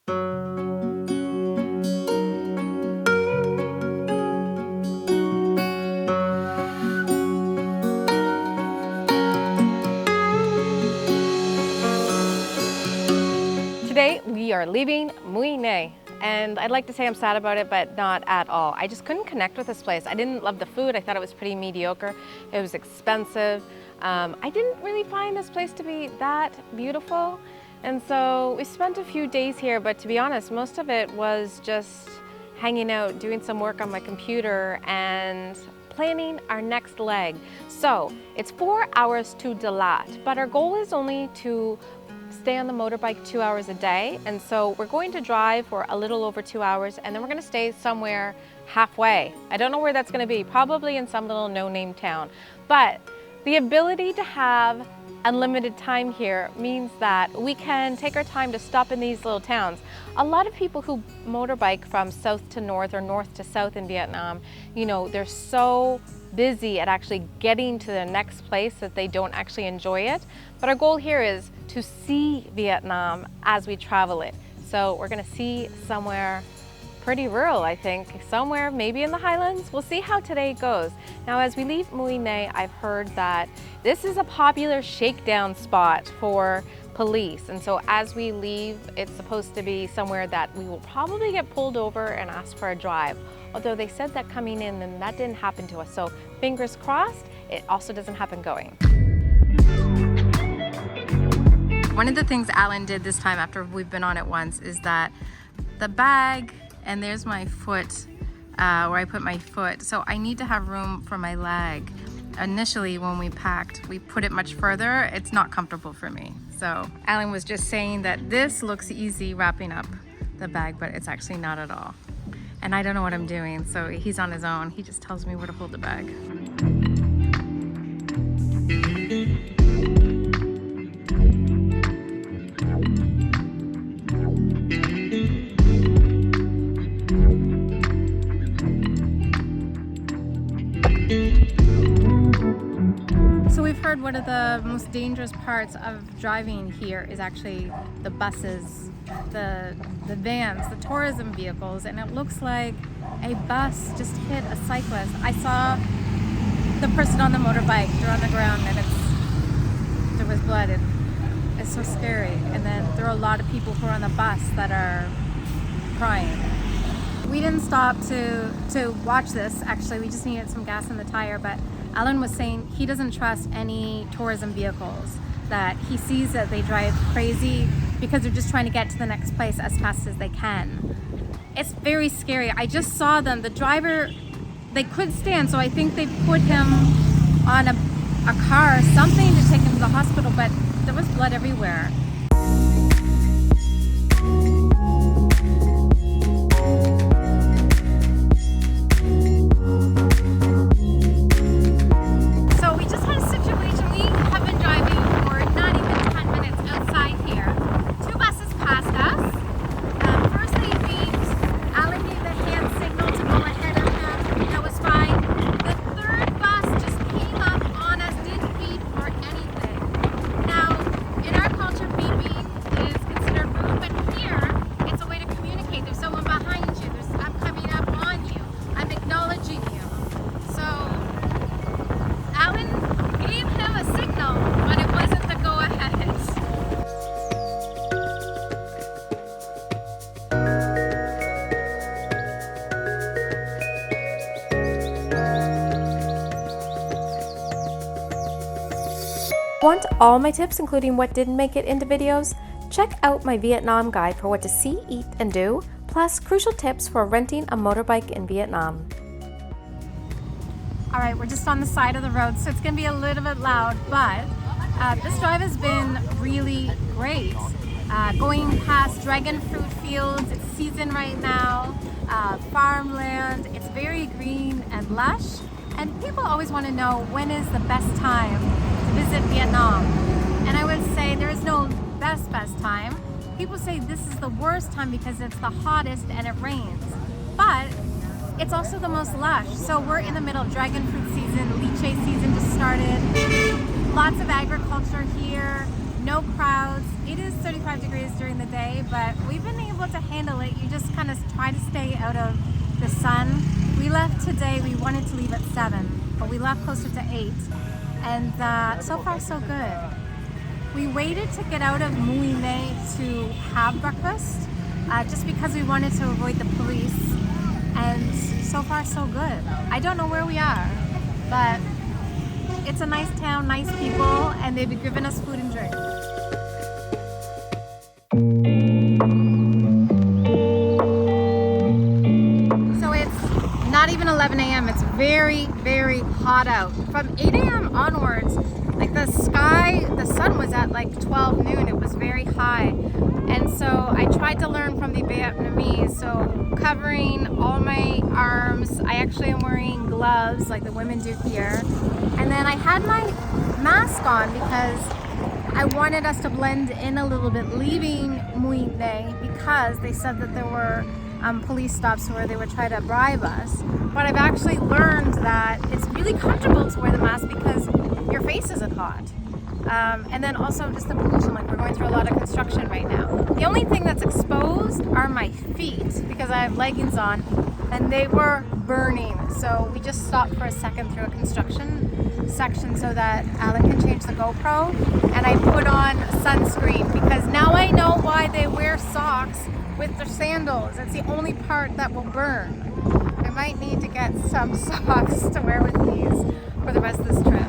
Today we are leaving Mui Ne, and I'd like to say I'm sad about it, but not at all. I just couldn't connect with this place. I didn't love the food. I thought it was pretty mediocre. It was expensive. I didn't really find this place to be that beautiful, and so we spent a few days here, but to be honest, most of it was just hanging out, doing some work on my computer, and planning our next leg. So it's 4 hours to Dalat, but our goal is only to stay on the motorbike 2 hours a day, and so we're going to drive for a little over 2 hours, and then we're going to stay somewhere halfway. I don't know where that's going to be, probably in some little no-name town, but the ability to have unlimited time here means that we can take our time to stop in these little towns. A lot of people who motorbike from south to north or north to south in Vietnam, you know, they're so busy at actually getting to the next place that they don't actually enjoy it. But our goal here is to see Vietnam as we travel it. So we're gonna see somewhere pretty rural, I think, somewhere maybe in the Highlands. We'll see how today goes. Now, as we leave Mui Ne, I've heard that this is a popular shakedown spot for police. And so as we leave, it's supposed to be somewhere that we will probably get pulled over and asked for a drive. Although they said that coming in and that didn't happen to us. So fingers crossed, it also doesn't happen going. One of the things Alan did this time after we've been on it once is that the bag, and there's my foot, where I put my foot. So I need to have room for my leg. Initially, when we packed, we put it much further. It's not comfortable for me. So Alan was just saying that this looks easy wrapping up the bag, but it's actually not at all. And I don't know what I'm doing, so he's on his own. He just tells me where to hold the bag. So we've heard one of the most dangerous parts of driving here is actually the buses, the vans, the tourism vehicles, and it looks like a bus just hit a cyclist. I saw the person on the motorbike, they're on the ground, and there was blood, and it's so scary. And then there are a lot of people who are on the bus that are crying. We didn't stop to watch this, actually. We just needed some gas in the tire, but Alan was saying he doesn't trust any tourism vehicles, that he sees that they drive crazy because they're just trying to get to the next place as fast as they can. It's very scary. I just saw them. The driver, they could stand, so I think they put him on a car or something to take him to the hospital, but there was blood everywhere. Want all my tips, including what didn't make it into videos? Check out my Vietnam guide for what to see, eat, and do, plus crucial tips for renting a motorbike in Vietnam. All right, we're just on the side of the road, so it's gonna be a little bit loud, but this drive has been really great. Going past dragon fruit fields, it's season right now, farmland, it's very green and lush, and people always want to know when is the best time to visit Vietnam. And I would say there is no best time. People say this is the worst time because it's the hottest and it rains, but it's also the most lush. So we're in the middle of dragon fruit season, lychee season just started. Lots of agriculture here, no crowds. It is 35 degrees during the day, but we've been able to handle it. You just kind of try to stay out of the sun. We left today, we wanted to leave at 7, but we left closer to 8. And so far so good. We waited to get out of Mui Ne to have breakfast, just because we wanted to avoid the police. And so far so good. I don't know where we are, but it's a nice town, nice people, and they've given us food and drink. So it's not even 11 a.m. It's very, very hot out. From 8 a.m. onwards, like the sky, the sun was at like 12 noon. It was very high. And so I tried to learn from the Vietnamese. So covering all my arms, I actually am wearing gloves like the women do here. And then I had my mask on because I wanted us to blend in a little bit leaving Mui Ne, because they said that there were police stops where they would try to bribe us. But I've actually learned that it's really comfortable to wear the mask because your face isn't hot. And then also just the pollution, like we're going through a lot of construction right now. The only thing that's exposed are my feet because I have leggings on, and they were burning. So we just stopped for a second through a construction section so that Alan can change the GoPro, and I put on sunscreen because now I know why they wear socks with their sandals. It's the only part that will burn. I might need to get some socks to wear with these for the rest of this trip.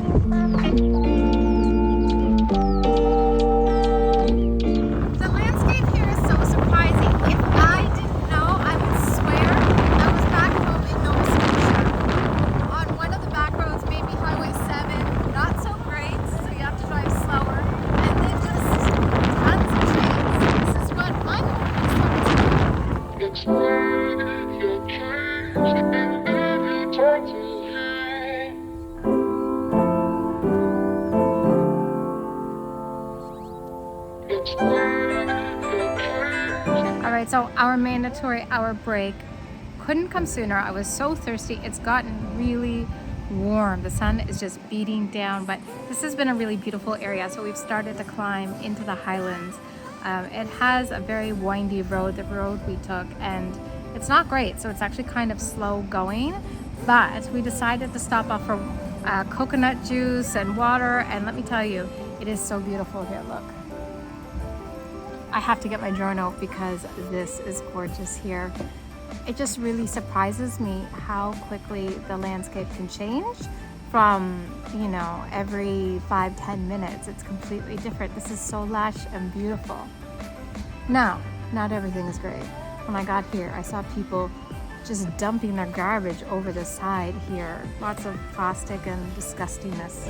Alright, so our mandatory hour break couldn't come sooner. I was so thirsty. It's gotten really warm. The sun is just beating down, but this has been a really beautiful area. So we've started to climb into the Highlands. It has a very windy road, the road we took, and it's not great. So it's actually kind of slow going, but we decided to stop off for coconut juice and water. And let me tell you, it is so beautiful here. Look. I have to get my drone out because this is gorgeous here. It just really surprises me how quickly the landscape can change from, you know, every 5-10 minutes. It's completely different. This is so lush and beautiful. Now, not everything is great. When I got here, I saw people just dumping their garbage over the side here. Lots of plastic and disgustingness.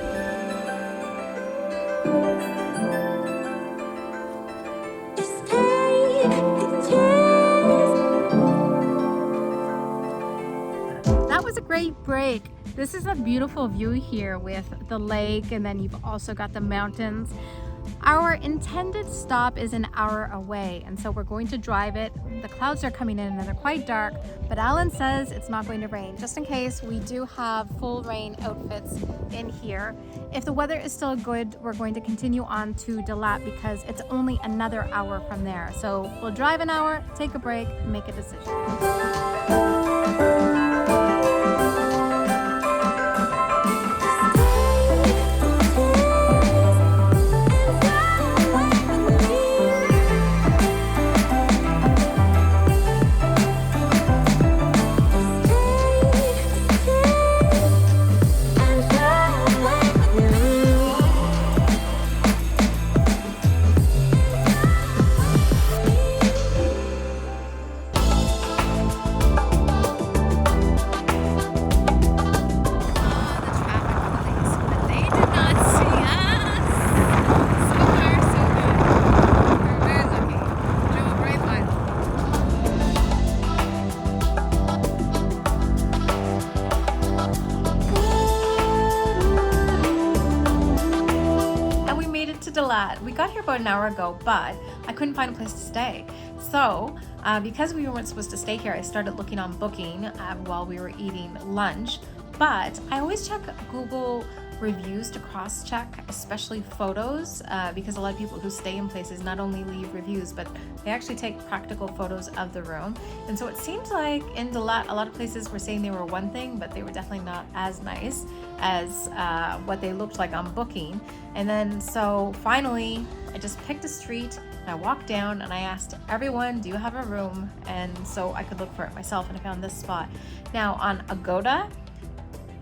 That was a great break. This is a beautiful view here with the lake, and then you've also got the mountains. Our intended stop is an hour away, and so we're going to drive it. The clouds are coming in and they're quite dark, but Alan says it's not going to rain. Just in case, we do have full rain outfits in here. If the weather is still good, we're going to continue on to Dalat because it's only another hour from there. So we'll drive an hour, take a break, make a decision. We got here about an hour ago, but I couldn't find a place to stay. So because we weren't supposed to stay here, I started looking on Booking while we were eating lunch. But I always check Google reviews to cross-check, especially photos, because a lot of people who stay in places not only leave reviews, but they actually take practical photos of the room. And so it seems like in Dalat, a lot of places were saying they were one thing, but they were definitely not as nice as what they looked like on Booking. And then so finally, I just picked a street and I walked down and I asked everyone, do you have a room? And so I could look for it myself, and I found this spot. Now on Agoda,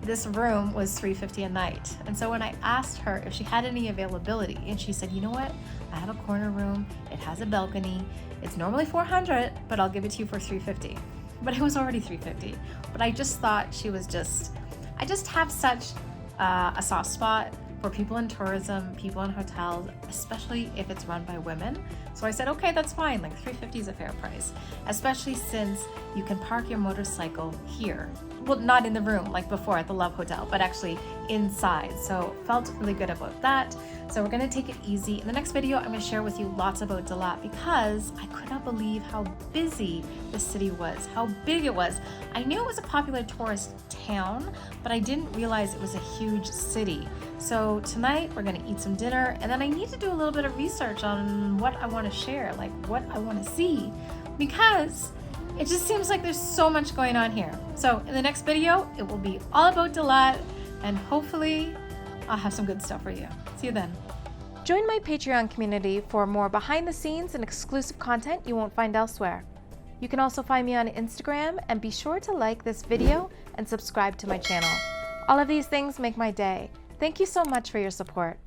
this room was $350 a night. And so when I asked her if she had any availability, and she said, you know what, I have a corner room, it has a balcony, it's normally $400, but I'll give it to you for $350. But it was already $350. But I just thought she was I just have such a soft spot for people in tourism, people in hotels, especially if it's run by women. So I said, okay, that's fine, like $350 is a fair price, especially since you can park your motorcycle here. Well, not in the room like before at the Love Hotel, but actually inside. So felt really good about that. So we're gonna take it easy. In the next video, I'm gonna share with you lots about Dalat because I could not believe how busy the city was, how big it was. I knew it was a popular tourist town, but I didn't realize it was a huge city. So tonight we're gonna eat some dinner, and then I need to do a little bit of research on what I wanna share, like what I wanna see, because it just seems like there's so much going on here. So in the next video, it will be all about Dalat, and hopefully I'll have some good stuff for you. See you then. Join my Patreon community for more behind the scenes and exclusive content you won't find elsewhere. You can also find me on Instagram, and be sure to like this video and subscribe to my channel. All of these things make my day. Thank you so much for your support.